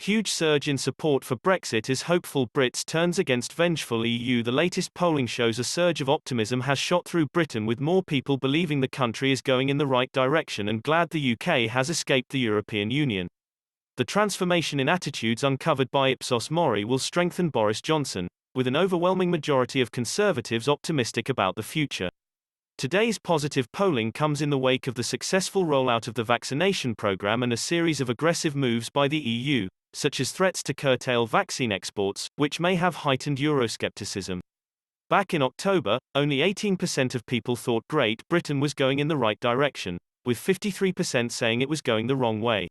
Huge surge in support for Brexit as hopeful Brits turns against vengeful EU. The latest polling shows a surge of optimism has shot through Britain, with more people believing the country is going in the right direction and glad the UK has escaped the European Union. The transformation in attitudes uncovered by Ipsos Mori will strengthen Boris Johnson, with an overwhelming majority of Conservatives optimistic about the future. Today's positive polling comes in the wake of the successful rollout of the vaccination programme and a series of aggressive moves by the EU, such as threats to curtail vaccine exports, which may have heightened Euroscepticism. Back in October, only 18% of people thought Great Britain was going in the right direction, with 53% saying it was going the wrong way.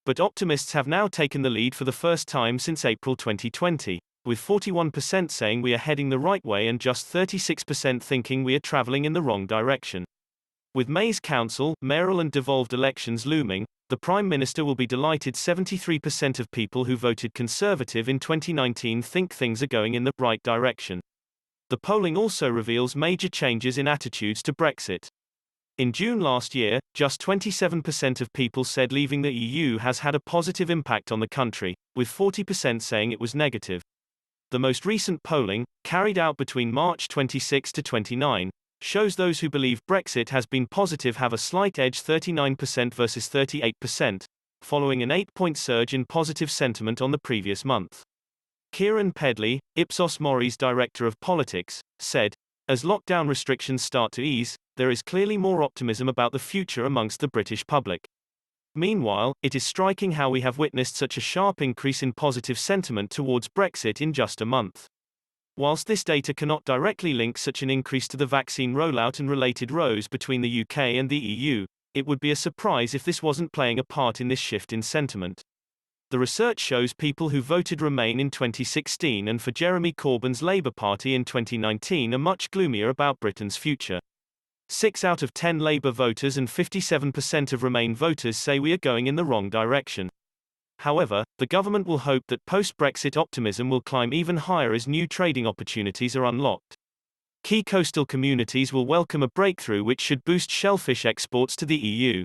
But optimists have now taken the lead for the first time since April 2020, with 41% saying we are heading the right way and just 36% thinking we are travelling in the wrong direction. With May's council, mayoral and devolved elections looming, the Prime Minister will be delighted. 73% of people who voted Conservative in 2019 think things are going in the right direction. The polling also reveals major changes in attitudes to Brexit. In June last year, just 27% of people said leaving the EU has had a positive impact on the country, with 40% saying it was negative. The most recent polling, carried out between March 26 to 29, shows those who believe Brexit has been positive have a slight edge, 39% versus 38%, following an 8-point surge in positive sentiment on the previous month. Kieran Pedley, Ipsos Mori's director of politics, said, "As lockdown restrictions start to ease, there is clearly more optimism about the future amongst the British public. Meanwhile, it is striking how we have witnessed such a sharp increase in positive sentiment towards Brexit in just a month. Whilst this data cannot directly link such an increase to the vaccine rollout and related rows between the UK and the EU, it would be a surprise if this wasn't playing a part in this shift in sentiment. The research shows people who voted Remain in 2016 and for Jeremy Corbyn's Labour Party in 2019 are much gloomier about Britain's future. 6 out of 10 Labour voters and 57% of Remain voters say we are going in the wrong direction. However, the government will hope that post-Brexit optimism will climb even higher as new trading opportunities are unlocked. Key coastal communities will welcome a breakthrough which should boost shellfish exports to the EU.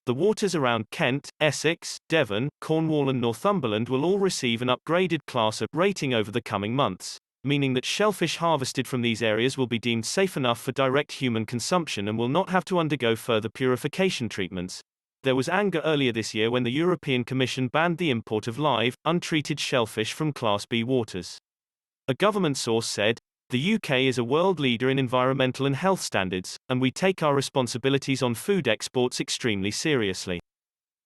The waters around Kent, Essex, Devon, Cornwall and Northumberland will all receive an upgraded Class A rating over the coming months, meaning that shellfish harvested from these areas will be deemed safe enough for direct human consumption and will not have to undergo further purification treatments. There was anger earlier this year when the European Commission banned the import of live, untreated shellfish from Class B waters. A government source said, "The UK is a world leader in environmental and health standards, and we take our responsibilities on food exports extremely seriously."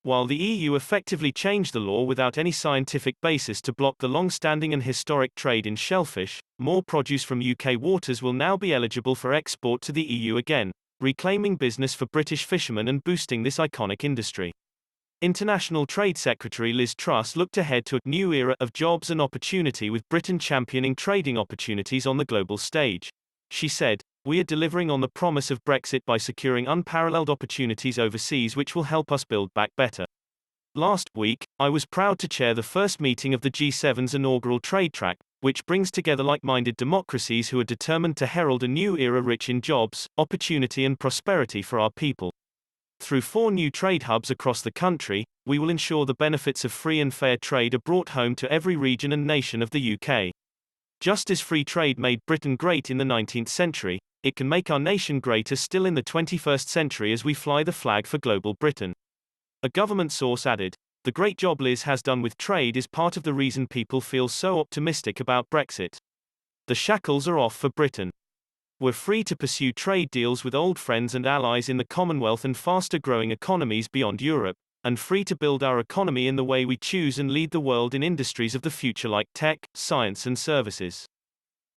While the EU effectively changed the law without any scientific basis to block the long-standing and historic trade in shellfish, more produce from UK waters will now be eligible for export to the EU again, reclaiming business for British fishermen and boosting this iconic industry. International Trade Secretary Liz Truss looked ahead to a new era of jobs and opportunity, with Britain championing trading opportunities on the global stage. She said, "We are delivering on the promise of Brexit by securing unparalleled opportunities overseas which will help us build back better. Last week, I was proud to chair the first meeting of the G7's inaugural trade track, which brings together like-minded democracies who are determined to herald a new era rich in jobs, opportunity and prosperity for our people. Through 4 new trade hubs across the country, we will ensure the benefits of free and fair trade are brought home to every region and nation of the UK. Just as free trade made Britain great in the 19th century, it can make our nation greater still in the 21st century as we fly the flag for global Britain." A government source added, "The great job Liz has done with trade is part of the reason people feel so optimistic about Brexit. The shackles are off for Britain. We're free to pursue trade deals with old friends and allies in the Commonwealth and faster growing economies beyond Europe, and free to build our economy in the way we choose and lead the world in industries of the future like tech, science and services."